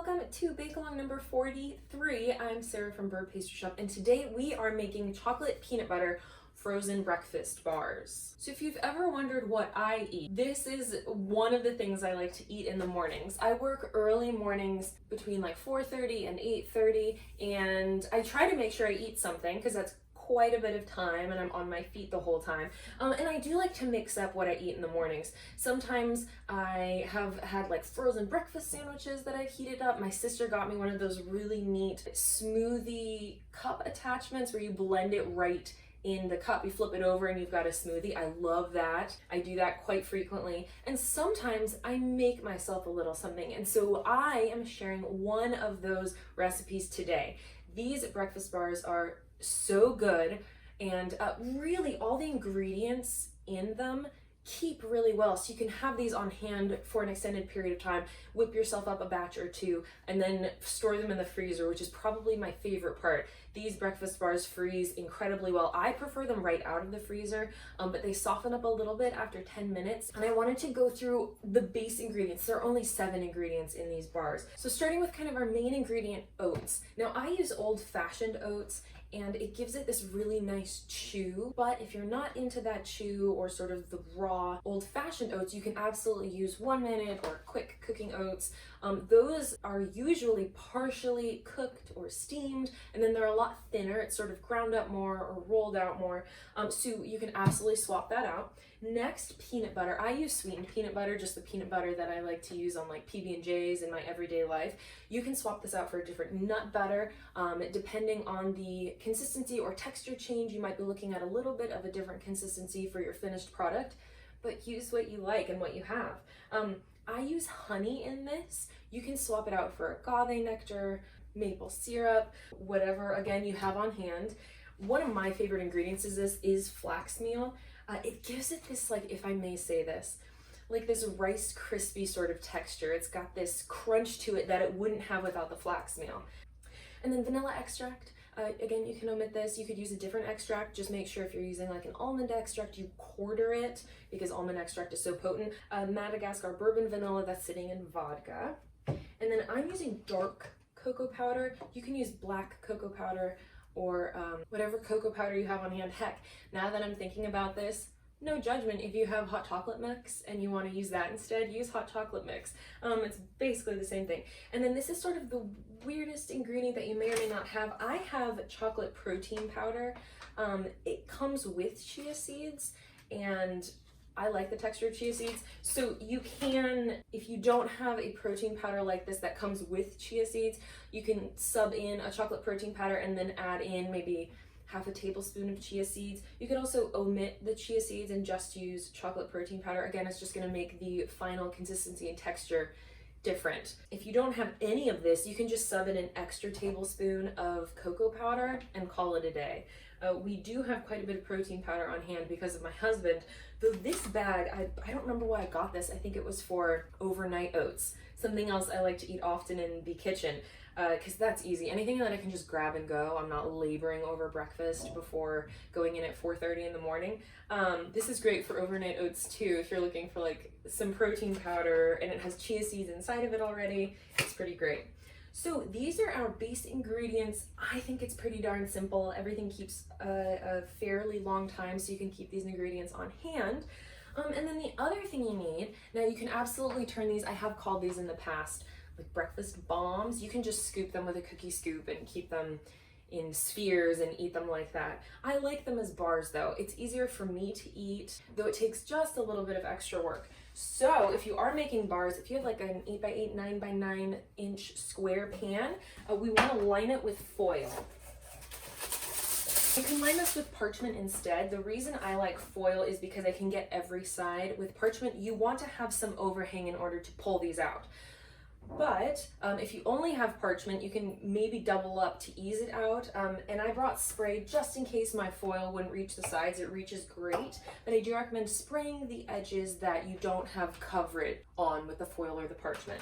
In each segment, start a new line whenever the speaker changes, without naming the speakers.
welcome to Bake Along number 43. I'm Sarah from Beurre Pastry Shop, and today we are making chocolate peanut butter frozen breakfast bars. So if you've ever wondered what I eat, this is one of the things I like to eat in the mornings. I work early mornings between like 4:30 and 8:30, and I try to make sure I eat something because that's quite a bit of time and I'm on my feet the whole time. And I do like to mix up what I eat in the mornings. Sometimes I have had like frozen breakfast sandwiches that I've heated up. My sister got me one of those really neat smoothie cup attachments where you blend it right in the cup. You flip it over and you've got a smoothie. I love that. I do that quite frequently. And sometimes I make myself a little something. And so I am sharing one of those recipes today. These breakfast bars are so good, and really all the ingredients in them keep really well, so you can have these on hand for an extended period of time, whip yourself up a batch or two, and then store them in the freezer, which is probably my favorite part. These breakfast bars freeze incredibly well. I prefer them right out of the freezer, but they soften up a little bit after 10 minutes. And I wanted to go through the base ingredients. There are only 7 ingredients in these bars. So starting with kind of our main ingredient, oats. Now I use old-fashioned oats, and it gives it this really nice chew. But if you're not into that chew or sort of the raw old-fashioned oats, you can absolutely use 1 minute or quick cooking oats. Those are usually partially cooked or steamed, and then they're a lot thinner. It's sort of ground up more or rolled out more. So you can absolutely swap that out. Next, peanut butter. I use sweetened peanut butter, just the peanut butter that I like to use on like PB&Js in my everyday life. You can swap this out for a different nut butter. Depending on the consistency or texture change, you might be looking at a little bit of a different consistency for your finished product, but use what you like and what you have. I use honey in this. You can swap it out for agave nectar, maple syrup, whatever, again, you have on hand. One of my favorite ingredients is flax meal. It gives it this, like, if I may say this, like this Rice Krispie sort of texture. It's got this crunch to it that it wouldn't have without the flax meal. And then vanilla extract. Again, you can omit this. You could use a different extract. Just make sure if you're using like an almond extract, you quarter it because almond extract is so potent. Madagascar bourbon vanilla, that's sitting in vodka. And then I'm using dark cocoa powder. You can use black cocoa powder or whatever cocoa powder you have on hand. Heck, now that I'm thinking about this, no judgment. If you have hot chocolate mix and you want to use that instead, use hot chocolate mix. It's basically the same thing. And then this is sort of the weirdest ingredient that you may or may not have. I have chocolate protein powder. It comes with chia seeds, and I like the texture of chia seeds. So you can, if you don't have a protein powder like this that comes with chia seeds, you can sub in a chocolate protein powder and then add in maybe half a tablespoon of chia seeds. You could also omit the chia seeds and just use chocolate protein powder. Again, it's just gonna make the final consistency and texture different. If you don't have any of this, you can just sub in an extra tablespoon of cocoa powder and call it a day. We do have quite a bit of protein powder on hand because of my husband, though this bag, I don't remember why I got this. I think it was for overnight oats, something else I like to eat often in the kitchen, because that's easy. Anything that I can just grab and go. I'm not laboring over breakfast before going in at 4:30 in the morning. This is great for overnight oats too, if you're looking for like some protein powder and it has chia seeds inside of it already. It's pretty great. So these are our base ingredients. I think it's pretty darn simple. Everything keeps a fairly long time, so you can keep these ingredients on hand. And then the other thing you need, now you can absolutely turn these, I have called these in the past, like breakfast bombs. You can just scoop them with a cookie scoop and keep them in spheres and eat them like that. I like them as bars though. It's easier for me to eat, though it takes just a little bit of extra work. So if you are making bars, if you have like an 8x8, 9x9 inch square pan, we want to line it with foil. You can line this with parchment instead. The reason I like foil is because I can get every side. With parchment, you want to have some overhang in order to pull these out. But if you only have parchment, you can maybe double up to ease it out. And I brought spray just in case my foil wouldn't reach the sides. It reaches great, but I do recommend spraying the edges that you don't have coverage on with the foil or the parchment.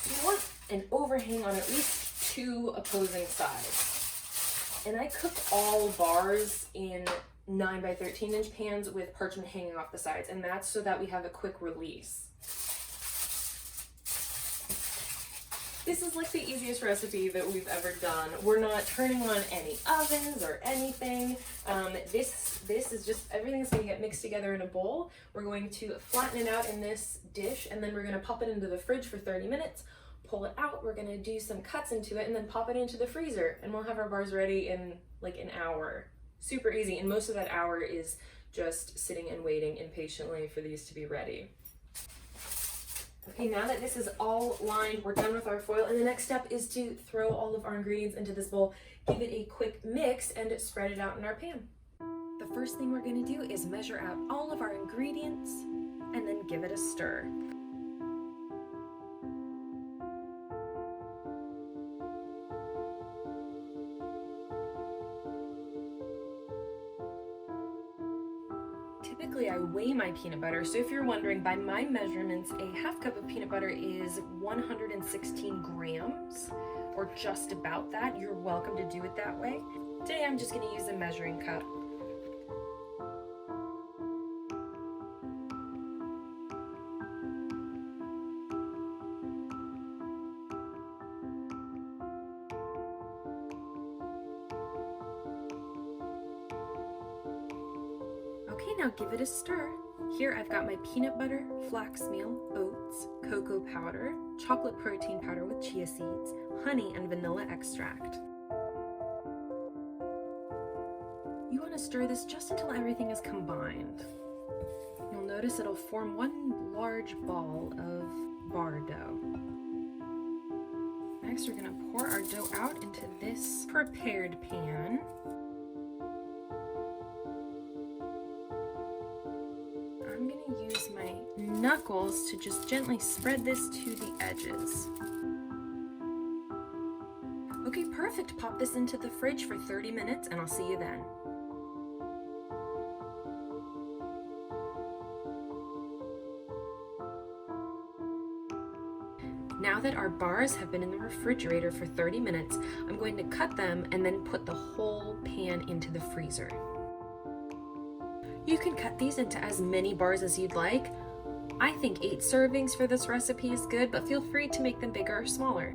You want an overhang on at least 2 opposing sides. And I cooked all bars in 9x13 inch pans with parchment hanging off the sides, and that's so that we have a quick release. This is like the easiest recipe that we've ever done. We're not turning on any ovens or anything. This is just, everything's gonna get mixed together in a bowl. We're going to flatten it out in this dish, and then we're gonna pop it into the fridge for 30 minutes, pull it out, we're gonna do some cuts into it, and then pop it into the freezer, and we'll have our bars ready in like an hour. Super easy, and most of that hour is just sitting and waiting impatiently for these to be ready. Okay, now that this is all lined, we're done with our foil, and the next step is to throw all of our ingredients into this bowl, give it a quick mix, and spread it out in our pan. The first thing we're going to do is measure out all of our ingredients and then give it a stir. Typically, I weigh my peanut butter, so if you're wondering, by my measurements, a half cup of peanut butter is 116 grams, or just about that. You're welcome to do it that way. Today, I'm just going to use a measuring cup. Okay, now give it a stir. Here I've got my peanut butter, flax meal, oats, cocoa powder, chocolate protein powder with chia seeds, honey, and vanilla extract. You want to stir this just until everything is combined. You'll notice it'll form one large ball of bar dough. Next, we're going to pour our dough out into this prepared pan. I'm going to use my knuckles to just gently spread this to the edges. Okay, perfect. Pop this into the fridge for 30 minutes and I'll see you then. Now that our bars have been in the refrigerator for 30 minutes, I'm going to cut them and then put the whole pan into the freezer. You can cut these into as many bars as you'd like. I think 8 servings for this recipe is good, but feel free to make them bigger or smaller.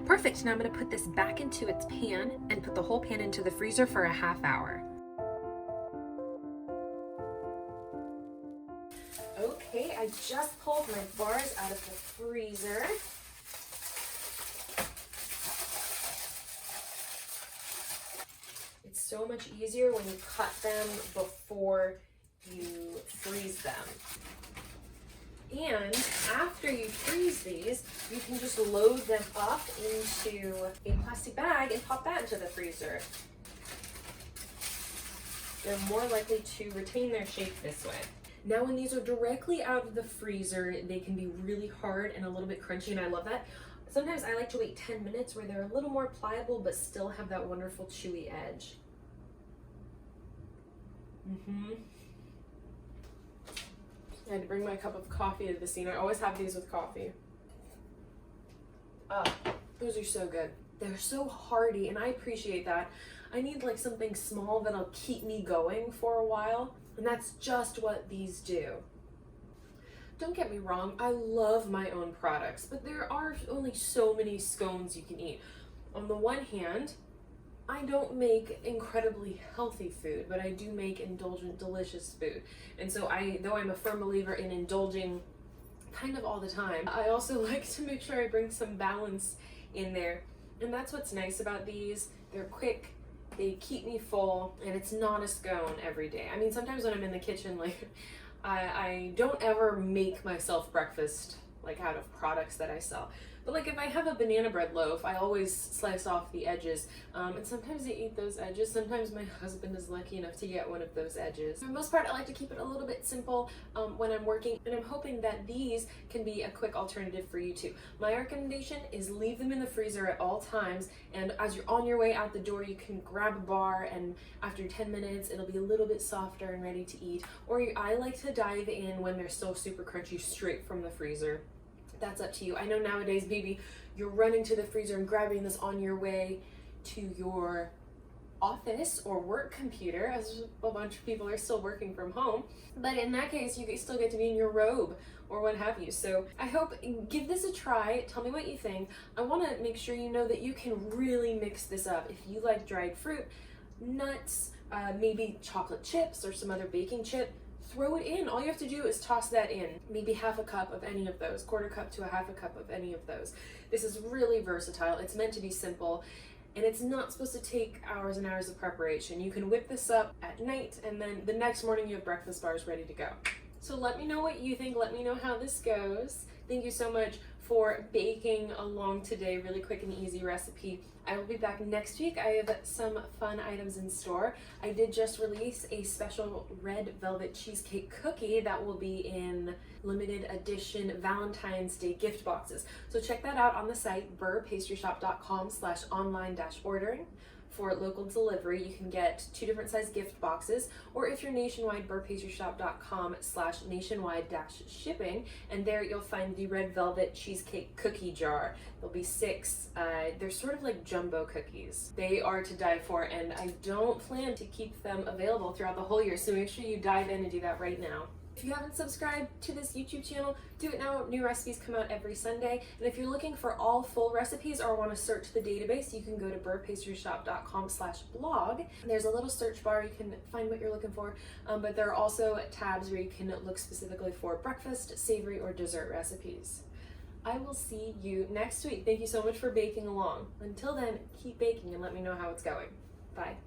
Perfect, now I'm going to put this back into its pan and put the whole pan into the freezer for a half hour. Okay, I just pulled my bars out of the freezer. It's so much easier when you cut them before you freeze them. And after you freeze these, you can just load them up into a plastic bag and pop that into the freezer. They're more likely to retain their shape this way. Now when these are directly out of the freezer, they can be really hard and a little bit crunchy, and I love that. Sometimes I like to wait 10 minutes where they're a little more pliable but still have that wonderful chewy edge. I had to bring my cup of coffee to the scene. I always have these with coffee. Those are so good. They're so hearty, and I appreciate that. I need like something small that'll keep me going for a while, and that's just what these do. Don't get me wrong, I love my own products, but there are only so many scones you can eat. On the one hand, I don't make incredibly healthy food, but I do make indulgent, delicious food. And so though I'm a firm believer in indulging kind of all the time, I also like to make sure I bring some balance in there. And that's what's nice about these. They're quick, they keep me full, and it's not a scone every day. I mean, sometimes when I'm in the kitchen, like, I don't ever make myself breakfast like out of products that I sell. But like if I have a banana bread loaf, I always slice off the edges, and sometimes I eat those edges. Sometimes my husband is lucky enough to get one of those edges. For the most part, I like to keep it a little bit simple when I'm working, and I'm hoping that these can be a quick alternative for you too. My recommendation is leave them in the freezer at all times, and as you're on your way out the door, you can grab a bar, and after 10 minutes, it'll be a little bit softer and ready to eat. Or I like to dive in when they're still super crunchy straight from the freezer. That's up to you. I know nowadays maybe you're running to the freezer and grabbing this on your way to your office or work computer, as a bunch of people are still working from home. But in that case, you still get to be in your robe or what have you. So I hope, give this a try. Tell me what you think. I want to make sure you know that you can really mix this up. If you like dried fruit, nuts, maybe chocolate chips or some other baking chip, throw it in. All you have to do is toss that in. Maybe half a cup of any of those, quarter cup to a half a cup of any of those. This is really versatile. It's meant to be simple, and it's not supposed to take hours and hours of preparation. You can whip this up at night, and then the next morning you have breakfast bars ready to go. So let me know what you think. Let me know how this goes. Thank you so much for baking along today. Really quick and easy recipe. I will be back next week. I have some fun items in store. I did just release a special red velvet cheesecake cookie that will be in limited edition Valentine's Day gift boxes. So check that out on the site, beurrepastryshop.com/online-ordering. For local delivery, you can get 2 different size gift boxes, or if you're nationwide, beurrepastryshop.com/nationwide-shipping, and there you'll find the red velvet cheesecake cookie jar. There'll be 6. They're sort of like jumbo cookies. They are to die for, and I don't plan to keep them available throughout the whole year, so make sure you dive in and do that right now. If you haven't subscribed to this YouTube channel, do it now. New recipes come out every Sunday. And if you're looking for all full recipes or want to search the database, you can go to beurrepastryshop.com/blog. There's a little search bar. You can find what you're looking for. But there are also tabs where you can look specifically for breakfast, savory, or dessert recipes. I will see you next week. Thank you so much for baking along. Until then, keep baking and let me know how it's going. Bye.